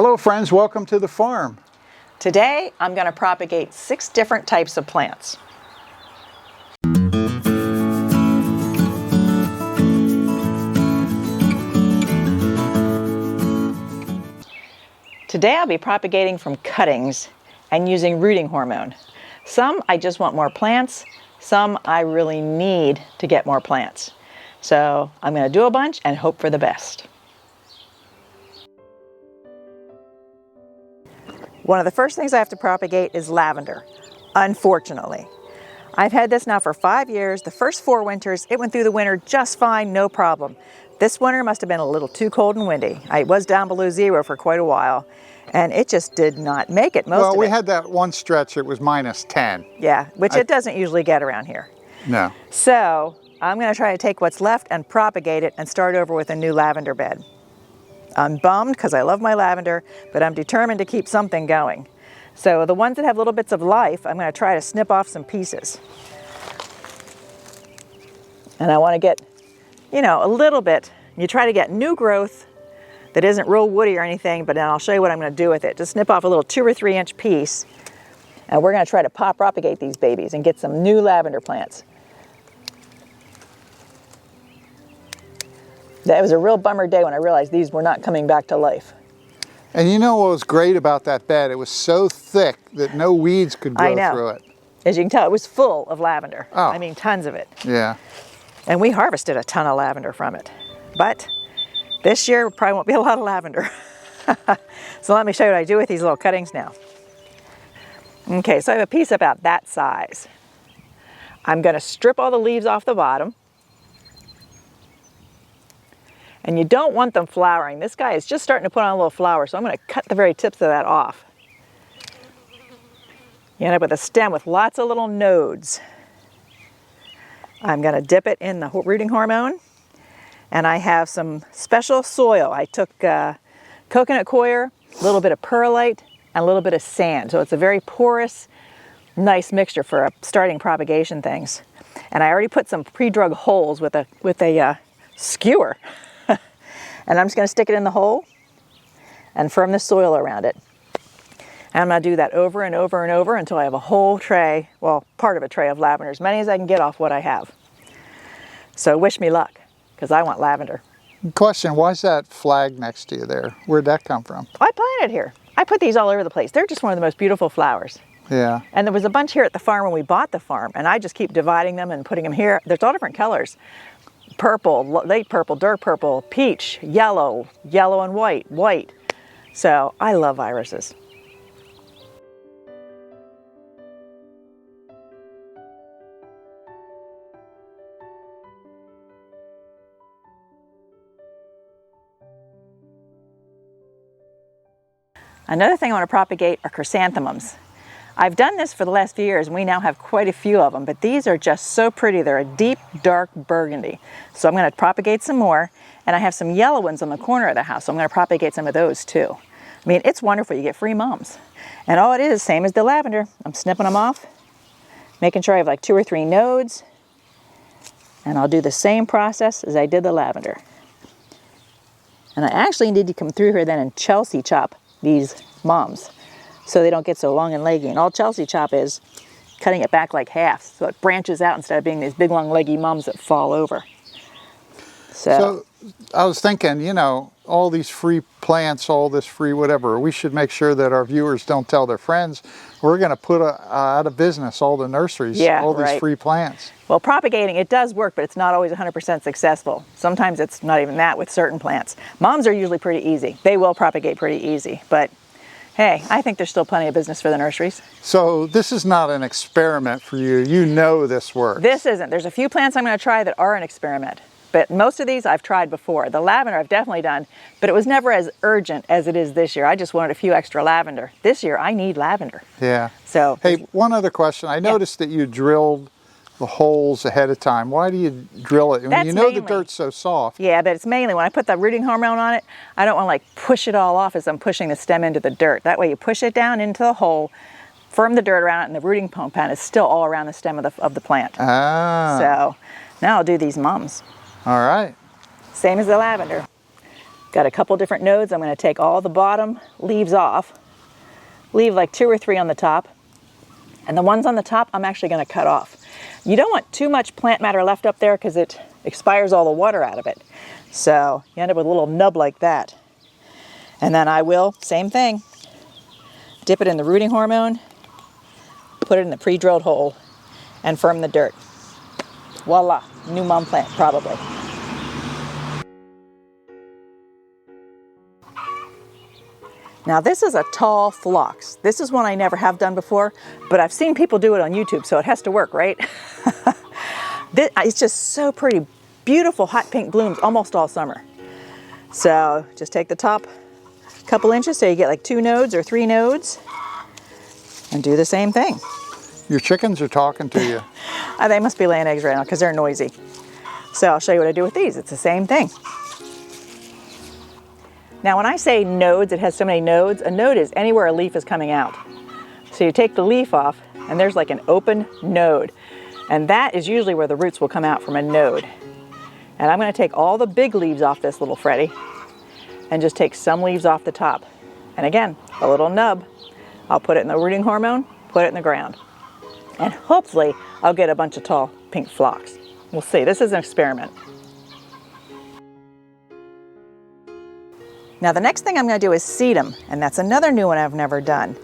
Hello friends, welcome to the farm. Today I'm going to propagate 6 different types of plants. Today I'll be propagating from cuttings and using rooting hormone. Some I just want more plants, some I really need to get more plants. So I'm going to do a bunch and hope for the best. One of the first things I have to propagate is lavender, unfortunately. I've had this now for 5 years. The first 4 winters, it went through the winter just fine, no problem. This winter must have been a little too cold and windy. I was down below 0 for quite a while, and it just did not make it. Well, we had that one stretch, it was -10. Yeah, which it doesn't usually get around here. No. So I'm going to try to take what's left and propagate it and start over with a new lavender bed. I'm bummed because I love my lavender, but I'm determined to keep something going. So the ones that have little bits of life, I'm going to try to snip off some pieces. And I want to get, you know, a little bit. You try to get new growth that isn't real woody or anything, but then I'll show you what I'm going to do with it. Just snip off a little 2 or 3 inch piece, and we're going to try to propagate these babies and get some new lavender plants. That was a real bummer day when I realized these were not coming back to life. And you know what was great about that bed? It was so thick that no weeds could grow through it. As you can tell, it was full of lavender. Oh. I mean, tons of it. Yeah. And we harvested a ton of lavender from it. But this year probably won't be a lot of lavender. So let me show you what I do with these little cuttings now. Okay, so I have a piece about that size. I'm going to strip all the leaves off the bottom. And you don't want them flowering. This guy is just starting to put on a little flower, so I'm going to cut the very tips of that off. You end up with a stem with lots of little nodes. I'm going to dip it in the rooting hormone, and I have some special soil. I took coconut coir, a little bit of perlite, and a little bit of sand. So it's a very porous, nice mixture for starting propagation things. And I already put some pre-drug holes with a skewer. And I'm just going to stick it in the hole and firm the soil around it. And I'm going to do that over and over and over until I have a whole tray, well, part of a tray of lavender, as many as I can get off what I have. So wish me luck, because I want lavender. Question, why is that flag next to you there? Where'd that come from? I planted here. I put these all over the place. They're just one of the most beautiful flowers. Yeah. And there was a bunch here at the farm when we bought the farm, and I just keep dividing them and putting them here. There's all different colors. Purple, late purple, dark purple, peach, yellow, yellow and white, white. So I love irises. Another thing I want to propagate are chrysanthemums. I've done this for the last few years, and we now have quite a few of them, but these are just so pretty. They're a deep, dark burgundy. So I'm going to propagate some more, and I have some yellow ones on the corner of the house, so I'm going to propagate some of those too. I mean, it's wonderful. You get free mums. And all it is, same as the lavender. I'm snipping them off, making sure I have like 2 or 3 nodes, and I'll do the same process as I did the lavender. And I actually need to come through here then and Chelsea chop these mums, so they don't get so long and leggy. And all Chelsea chop is cutting it back like half, so it branches out instead of being these big long leggy mums that fall over. So I was thinking, you know, all these free plants, all this free whatever, we should make sure that our viewers don't tell their friends. We're going to put out of business all the nurseries, all these free plants. Well, propagating, it does work, but it's not always 100% successful. Sometimes it's not even that with certain plants. Mums are usually pretty easy. They will propagate pretty easy, but hey, I think there's still plenty of business for the nurseries. So this is not an experiment for you. You know this works. This isn't. There's a few plants I'm going to try that are an experiment. But most of these I've tried before. The lavender I've definitely done, but it was never as urgent as it is this year. I just wanted a few extra lavender. This year I need lavender. Yeah. So hey, one other question. I noticed that you drilled the holes ahead of time. Why do you drill it? When you know the dirt's so soft. Yeah, but it's mainly when I put the rooting hormone on it, I don't want to like push it all off as I'm pushing the stem into the dirt. That way you push it down into the hole, firm the dirt around it, and the rooting pan is still all around the stem of the plant. Ah. So now I'll do these mums. All right. Same as the lavender. Got a couple different nodes. I'm going to take all the bottom leaves off, leave like 2 or 3 on the top, and the ones on the top I'm actually going to cut off. You don't want too much plant matter left up there because it expires all the water out of it. So you end up with a little nub like that. And then I will, same thing, dip it in the rooting hormone, put it in the pre-drilled hole, and firm the dirt. Voila, new mom plant probably. Now this is a tall phlox. This is one I never have done before, but I've seen people do it on YouTube, so it has to work, right? It's just so pretty. Beautiful hot pink blooms almost all summer. So just take the top couple inches so you get like 2 nodes or 3 nodes and do the same thing. Your chickens are talking to you. They must be laying eggs right now because they're noisy. So I'll show you what I do with these. It's the same thing. Now when I say nodes, it has so many nodes. A node is anywhere a leaf is coming out. So you take the leaf off and there's like an open node. And that is usually where the roots will come out, from a node. And I'm going to take all the big leaves off this little Freddy and just take some leaves off the top. And again, a little nub. I'll put it in the rooting hormone, put it in the ground. And hopefully I'll get a bunch of tall pink phlox. We'll see. This is an experiment. Now the next thing I'm going to do is Sedum, and that's another new one I've never done.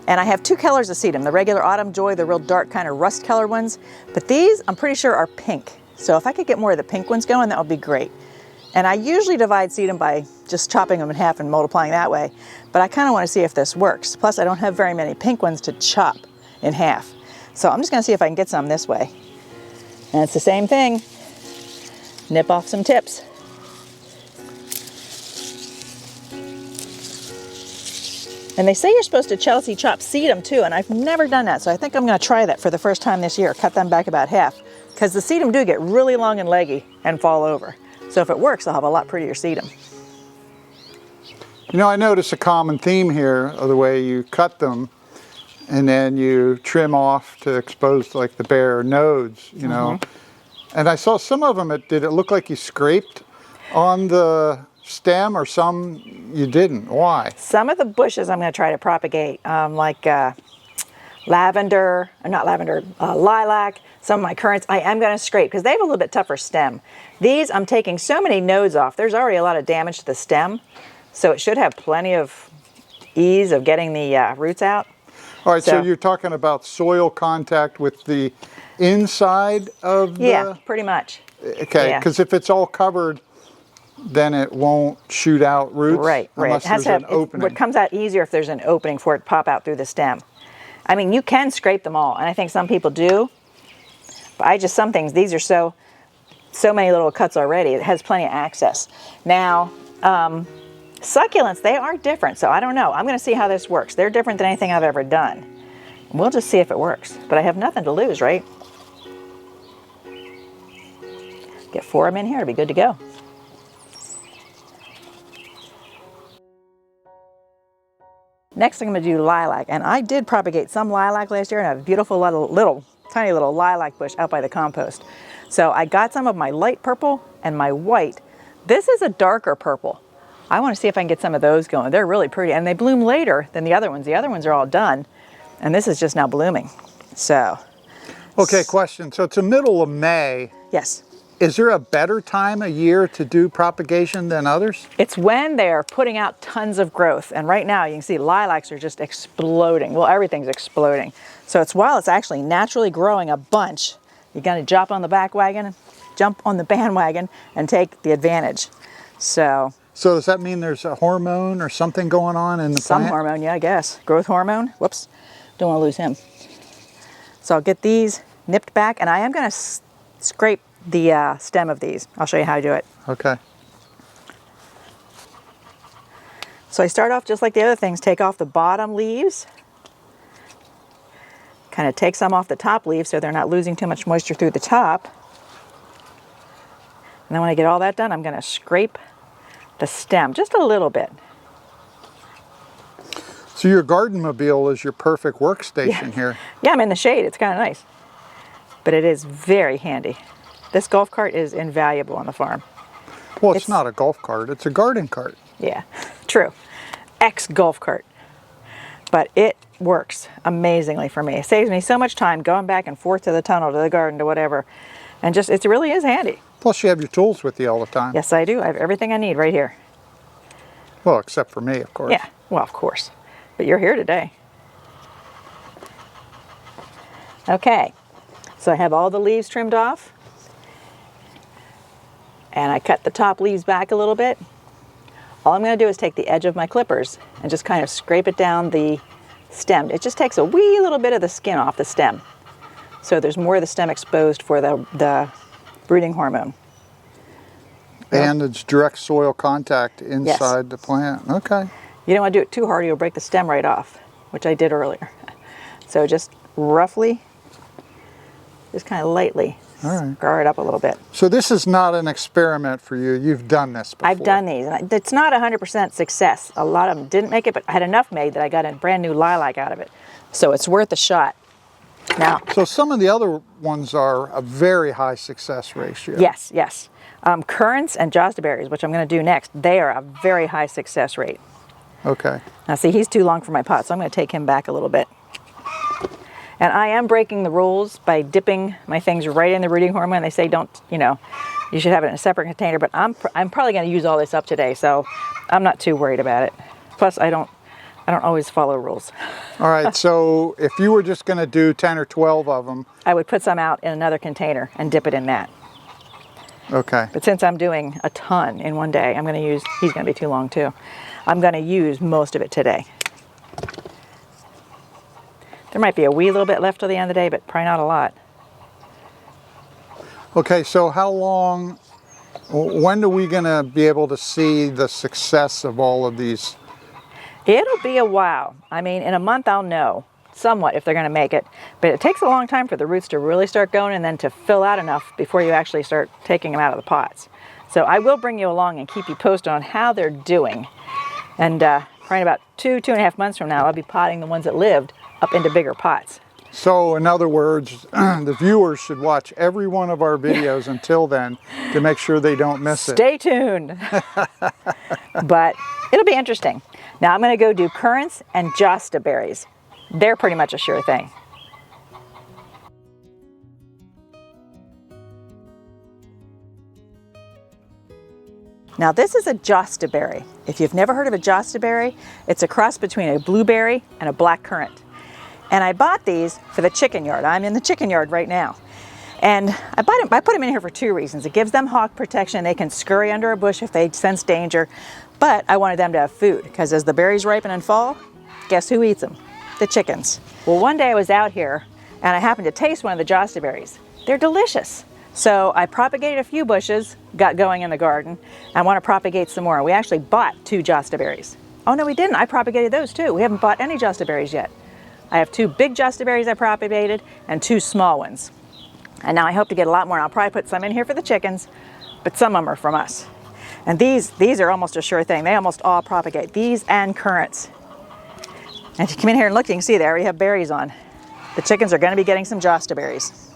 And I have 2 colors of Sedum, the regular Autumn Joy, the real dark kind of rust color ones, but these I'm pretty sure are pink. So if I could get more of the pink ones going, that would be great. And I usually divide Sedum by just chopping them in half and multiplying that way, but I kind of want to see if this works. Plus I don't have very many pink ones to chop in half. So I'm just going to see if I can get some this way. And it's the same thing. Nip off some tips. And they say you're supposed to Chelsea chop Sedum too, and I've never done that, so I think I'm going to try that for the first time this year. Cut them back about half, because the Sedum do get really long and leggy and fall over. So if it works, I'll have a lot prettier Sedum. You know, I notice a common theme here of the way you cut them, and then you trim off to expose like the bare nodes, you know. And I saw some of them, did it look like you scraped on the stem, or some you didn't? Why? Some of the bushes I'm going to try to propagate, like lavender, or not lavender, lilac, some of my currants, I am going to scrape because they have a little bit tougher stem. These, I'm taking so many nodes off. There's already a lot of damage to the stem, so it should have plenty of ease of getting the roots out. All right, so you're talking about soil contact with the inside of the... Yeah, pretty much. Okay, because if it's all covered, then it won't shoot out roots, right. Unless there's an opening. It comes out easier if there's an opening for it to pop out through the stem. I mean, you can scrape them all, and I think some people do, but some things, these are so many little cuts already, it has plenty of access. Now, succulents, they are different, so I don't know. I'm going to see how this works. They're different than anything I've ever done. We'll just see if it works, but I have nothing to lose, right? Get 4 of them in here, it'll be good to go. Next I'm going to do lilac, and I did propagate some lilac last year, and I have a beautiful tiny little lilac bush out by the compost. So I got some of my light purple and my white. This is a darker purple. I want to see if I can get some of those going. They're really pretty, and they bloom later than the other ones. The other ones are all done, and this is just now blooming. So. Okay, question. So it's the middle of May. Yes. Is there a better time of year to do propagation than others? It's when they're putting out tons of growth. And right now you can see lilacs are just exploding. Well, everything's exploding. So while it's actually naturally growing a bunch, you're going to jump on the bandwagon and take the advantage. So does that mean there's a hormone or something going on in the plant? Some hormone, yeah, I guess. Growth hormone. Whoops. Don't want to lose him. So I'll get these nipped back, and I am going to scrape the stem of these. I'll show you how to do it. Okay. So I start off just like the other things, take off the bottom leaves, kind of take some off the top leaves so they're not losing too much moisture through the top. And then when I get all that done, I'm going to scrape the stem just a little bit. So your garden mobile is your perfect workstation here. Yeah, I'm in the shade. It's kind of nice. But it is very handy. This golf cart is invaluable on the farm. Well, it's not a golf cart, it's a garden cart. Yeah, true. Ex-golf cart. But it works amazingly for me. It saves me so much time going back and forth to the tunnel, to the garden, to whatever. And just, it really is handy. Plus you have your tools with you all the time. Yes, I do. I have everything I need right here. Well, except for me, of course. Yeah, well, of course. But you're here today. Okay, so I have all the leaves trimmed off. And I cut the top leaves back a little bit. All I'm going to do is take the edge of my clippers and just kind of scrape it down the stem. It just takes a wee little bit of the skin off the stem. So there's more of the stem exposed for the brooding hormone. And it's direct soil contact inside the plant. Okay. You don't want to do it too hard, you'll break the stem right off, which I did earlier. So just roughly, just kind of lightly scar it up a little bit. So this is not an experiment for you. You've done this before. I've done these. And it's not 100% success. A lot of them didn't make it, but I had enough made that I got a brand new lilac out of it. So it's worth a shot. Now, so some of the other ones are a very high success ratio. Yes, yes. Currants and Jostaberries, which I'm going to do next, they are a very high success rate. Okay. Now see, he's too long for my pot, so I'm going to take him back a little bit. And I am breaking the rules by dipping my things right in the rooting hormone. They say don't, you know, you should have it in a separate container, but I'm probably going to use all this up today, so I'm not too worried about it. Plus, I don't always follow rules. All right, so if you were just going to do 10 or 12 of them. I would put some out in another container and dip it in that. Okay. But since I'm doing a ton in one day, I'm going to use, he's going to be too long too. I'm going to use most of it today. There might be a wee little bit left till the end of the day, but probably not a lot. Okay, so how long, when are we going to be able to see the success of all of these? It'll be a while. I mean, in a month I'll know somewhat if they're going to make it, but it takes a long time for the roots to really start going and then to fill out enough before you actually start taking them out of the pots. So I will bring you along and keep you posted on how they're doing. And probably about 2.5 months from now, I'll be potting the ones that lived up into bigger pots. So in other words, the viewers should watch every one of our videos until then to make sure they don't miss it. Stay tuned. But it'll be interesting. Now I'm going to go do currants and Jostaberries. They're pretty much a sure thing. Now this is a Jostaberry. If you've never heard of a Jostaberry, it's a cross between a blueberry and a black currant. And I bought these for the chicken yard. I'm in the chicken yard right now. And I put them in here for two reasons. It gives them hawk protection. They can scurry under a bush if they sense danger. But I wanted them to have food because as the berries ripen and fall, guess who eats them? The chickens. Well, one day I was out here and I happened to taste one of the Jostaberries. They're delicious. So I propagated a few bushes, got going in the garden. I want to propagate some more. We actually bought 2 Jostaberries. Oh no, we didn't. I propagated those too. We haven't bought any Jostaberries yet. I have 2 big Jostaberries I propagated and 2 small ones. And now I hope to get a lot more. I'll probably put some in here for the chickens, but some of them are from us. And these are almost a sure thing. They almost all propagate. These and currants. And if you come in here and look, you can see they already have berries on. The chickens are going to be getting some Jostaberries.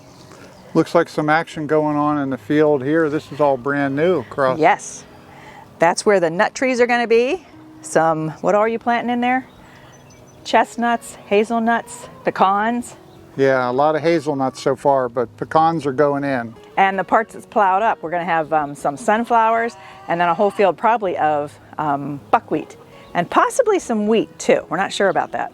Looks like some action going on in the field here. This is all brand new across. Yes. That's where the nut trees are going to be. Some, what are you planting in there? Chestnuts, hazelnuts, pecans. Yeah, a lot of hazelnuts so far, but pecans are going in. And the parts that's plowed up, we're going to have some sunflowers and then a whole field probably of buckwheat and possibly some wheat too. We're not sure about that.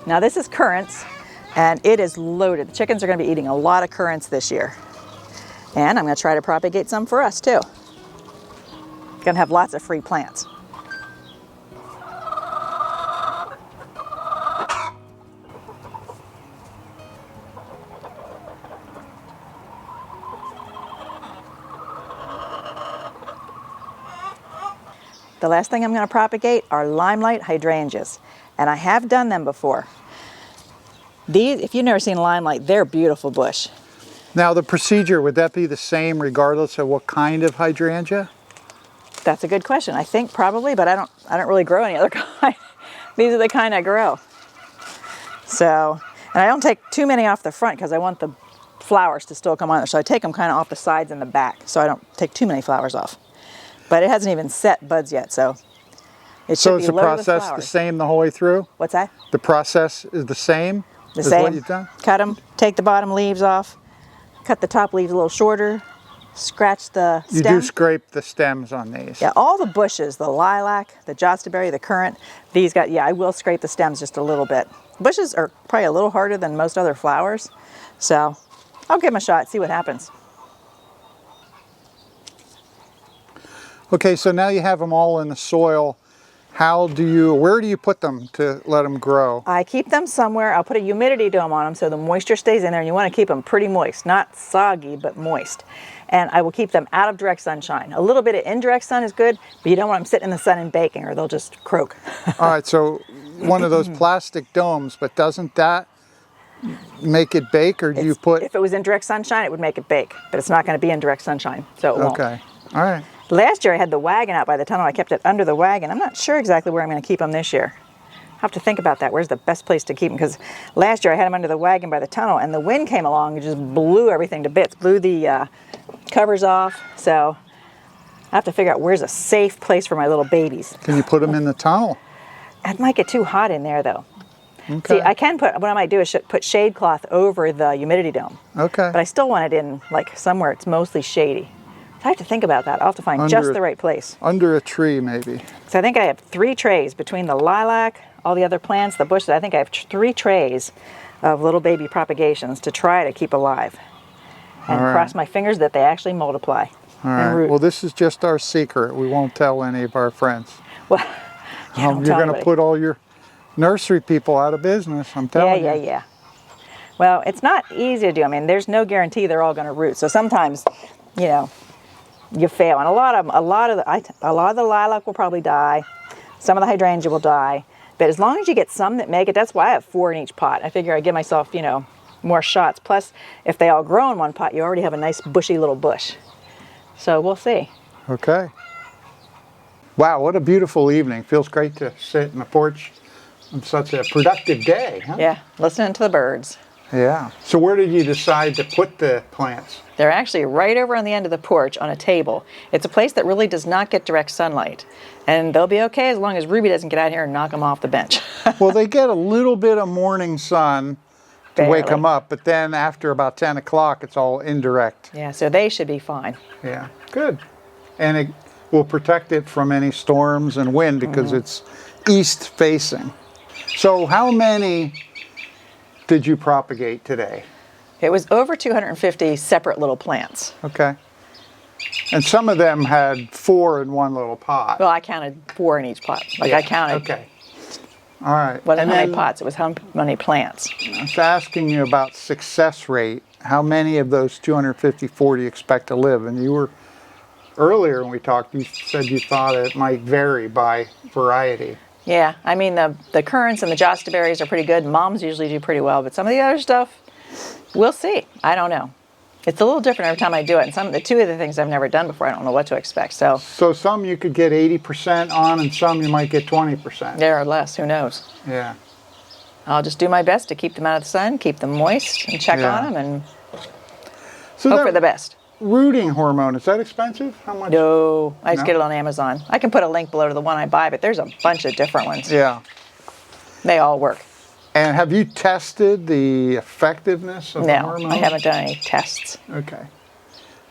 Now this is currants and it is loaded. The chickens are going to be eating a lot of currants this year. And I'm going to try to propagate some for us too. Going to have lots of free plants. The last thing I'm going to propagate are limelight hydrangeas. And I have done them before. These, if you've never seen limelight, they're a beautiful bush. Now the procedure, would that be the same regardless of what kind of hydrangea? That's a good question. I think probably, but I don't really grow any other kind. These are the kind I grow. So, and I don't take too many off the front because I want the flowers to still come on there. So I take them kind of off the sides and the back so I don't take too many flowers off. But it hasn't even set buds yet, so it should be is the loaded with process the flowers. same the whole way through? What's that? The process is the same The as same. what you've done? Cut them, take the bottom leaves off, cut the top leaves a little shorter, scratch the stem. You do scrape the stems on these. Yeah, all the bushes, the lilac, the Jostaberry, the currant, these got, yeah, I will scrape the stems just a little bit. Bushes are probably a little harder than most other flowers, so I'll give them a shot, see what happens. Okay, so now you have them all in the soil. Where do you put them to let them grow? I keep them somewhere. I'll put a humidity dome on them so the moisture stays in there, and you want to keep them pretty moist, not soggy, but moist. And I will keep them out of direct sunshine. A little bit of indirect sun is good, but you don't want them sitting in the sun and baking or they'll just croak. All right, so one of those plastic domes, but doesn't that make it bake, or do you put... If it was in direct sunshine, it would make it bake, but it's not going to be in direct sunshine, so it won't. Okay, all right. Last year I had the wagon out by the tunnel. I kept it under the wagon. I'm not sure exactly where I'm going to keep them this year. I have to think about that. Where's the best place to keep them? Because last year I had them under the wagon by the tunnel, and the wind came along and just blew everything to bits, blew the covers off. So I have to figure out where's a safe place for my little babies. Can you put them in the tunnel? It might get too hot in there though. Okay. See, I can what I might do is put shade cloth over the humidity dome. Okay. But I still want it in like somewhere it's mostly shady. I have to think about that. I'll have to find just the right place. Under a tree, maybe. So I think I have 3 trays between the lilac, all the other plants, the bushes. I think I have 3 trays of little baby propagations to try to keep alive. And cross my fingers that they actually multiply and root. Well, this is just our secret. We won't tell any of our friends. Well, yeah, You're going to put all your nursery people out of business, I'm telling you. Yeah. Well, it's not easy to do. I mean, there's no guarantee they're all going to root. So sometimes, you know, you fail, and a lot of the lilac will probably die. Some of the hydrangea will die, but as long as you get some that make it, that's why I have 4 in each pot. I figure I give myself, you know, more shots. Plus, if they all grow in one pot, you already have a nice bushy little bush. So we'll see. Okay. Wow, what a beautiful evening. Feels great to sit in the porch on such a productive day, huh? Yeah, listening to the birds. Yeah. So where did you decide to put the plants? They're actually right over on the end of the porch on a table. It's a place that really does not get direct sunlight. And they'll be okay as long as Ruby doesn't get out here and knock them off the bench. Well, they get a little bit of morning sun to wake them up, but then after about 10 o'clock, it's all indirect. Yeah, so they should be fine. Yeah, good. And it will protect it from any storms and wind because it's east facing. So how many did you propagate today? It was over 250 separate little plants. Okay. And some of them had 4 in one little pot. Well, I counted 4 in each pot. Like I counted. Okay. All right. Wasn't how many pots, it was how many plants. I was asking you about success rate. How many of those 254 do you expect to live? And you were, earlier when we talked, you said you thought it might vary by variety. Yeah, I mean the currants and the Jostaberries are pretty good. Moms usually do pretty well, but some of the other stuff, we'll see. I don't know. It's a little different every time I do it. And the 2 of the things I've never done before, I don't know what to expect. So some you could get 80% on, and some you might get 20%. There or less, who knows? Yeah. I'll just do my best to keep them out of the sun, keep them moist, and check on them, and hope for the best. Rooting hormone, is that expensive? How much? No, I just get it on Amazon. I can put a link below to the one I buy, but there's a bunch of different ones. Yeah. They all work. And have you tested the effectiveness of the hormone? No, I haven't done any tests. Okay.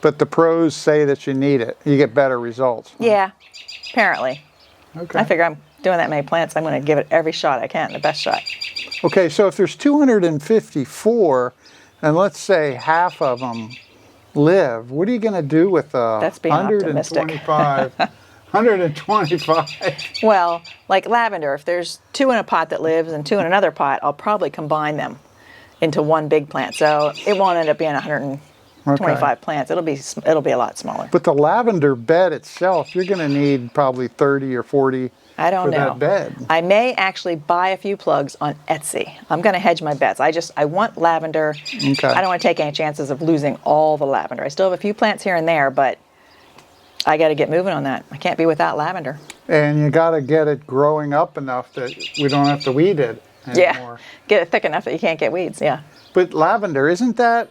But the pros say that you need it. You get better results. Huh? Yeah, apparently. Okay. I figure I'm doing that many plants, I'm going to give it every shot I can, the best shot. Okay, so if there's 254, and let's say half of them live, what are you going to do with That's being 125? 125. Well, like lavender, if there's 2 in a pot that lives and 2 in another pot, I'll probably combine them into one big plant. So it won't end up being 125 plants. It'll be a lot smaller. But the lavender bed itself, you're going to need probably 30 or 40 I don't know. that bed. I may actually buy a few plugs on Etsy. I'm going to hedge my bets. I want lavender. Okay. I don't want to take any chances of losing all the lavender. I still have a few plants here and there, but I got to get moving on that. I can't be without lavender. And you got to get it growing up enough that we don't have to weed it anymore. Get it thick enough that you can't get weeds, yeah. But lavender, isn't that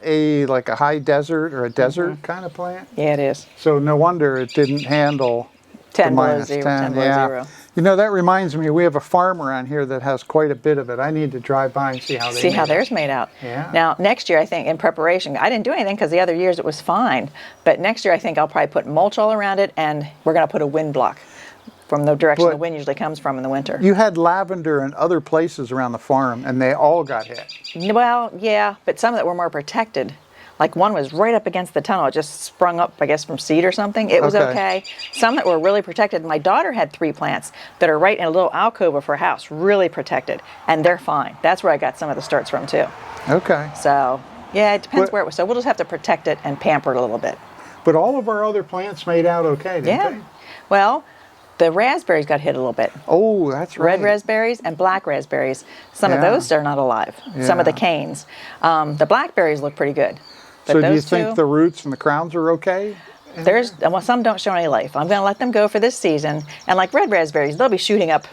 like a high desert or a desert kind of plant? Yeah, it is. So no wonder it didn't handle 10 the below minus zero, 10. 10 below Yeah. zero. You know, that reminds me, we have a farm around here that has quite a bit of it. I need to drive by and see how theirs made out. Yeah. Now, next year, I think, in preparation, I didn't do anything because the other years it was fine. But next year, I think I'll probably put mulch all around it, and we're going to put a wind block from the direction the wind usually comes from in the winter. You had lavender in other places around the farm, and they all got hit. Well, yeah, but some that were more protected. Like one was right up against the tunnel. It just sprung up, I guess, from seed or something. It was okay. Some that were really protected. My daughter had 3 plants that are right in a little alcove of her house, really protected, and they're fine. That's where I got some of the starts from, too. Okay. So, yeah, it depends where it was. So we'll just have to protect it and pamper it a little bit. But all of our other plants made out okay, didn't they? Well, the raspberries got hit a little bit. Oh, that's right. Red raspberries and black raspberries. Some of those are not alive. Some of the canes. The blackberries look pretty good. But so do you think the roots and the crowns are okay? Well, some don't show any life. I'm going to let them go for this season. And like red raspberries, they'll be shooting up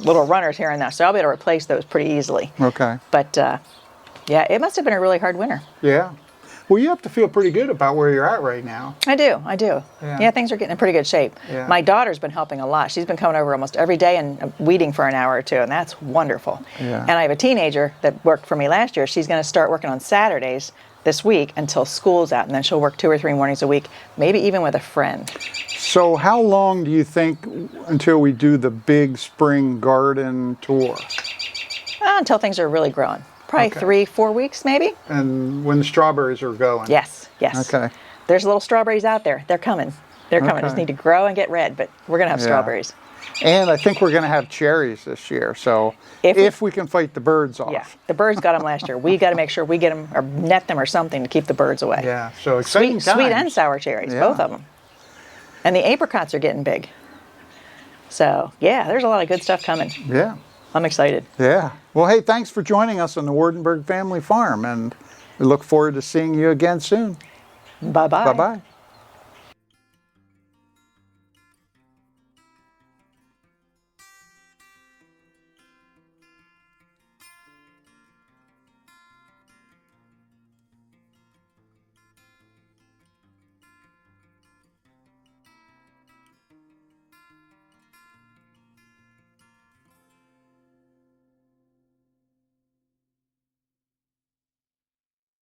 little runners here and there. So I'll be able to replace those pretty easily. Okay. But yeah, it must have been a really hard winter. Yeah. Well, you have to feel pretty good about where you're at right now. I do. Yeah, things are getting in pretty good shape. Yeah. My daughter's been helping a lot. She's been coming over almost every day and weeding for an hour or two, and that's wonderful. Yeah. And I have a teenager that worked for me last year. She's going to start working on Saturdays this week until school's out, and then she'll work 2 or 3 mornings a week, maybe even with a friend. So how long do you think until we do the big spring garden tour? Until things are really growing. Probably 3-4 weeks, maybe. And when the strawberries are going? Yes. Okay. There's little strawberries out there. They're coming. Just need to grow and get red, but we're going to have strawberries. And I think we're going to have cherries this year, so if we can fight the birds off. Yeah, the birds got them last year. We got to make sure we get them or net them or something to keep the birds away. Yeah, so exciting times. Sweet and sour cherries, both of them. And the apricots are getting big. So, yeah, there's a lot of good stuff coming. Yeah. I'm excited. Yeah. Well, hey, thanks for joining us on the Wardenberg Family Farm, and we look forward to seeing you again soon. Bye-bye. Bye-bye.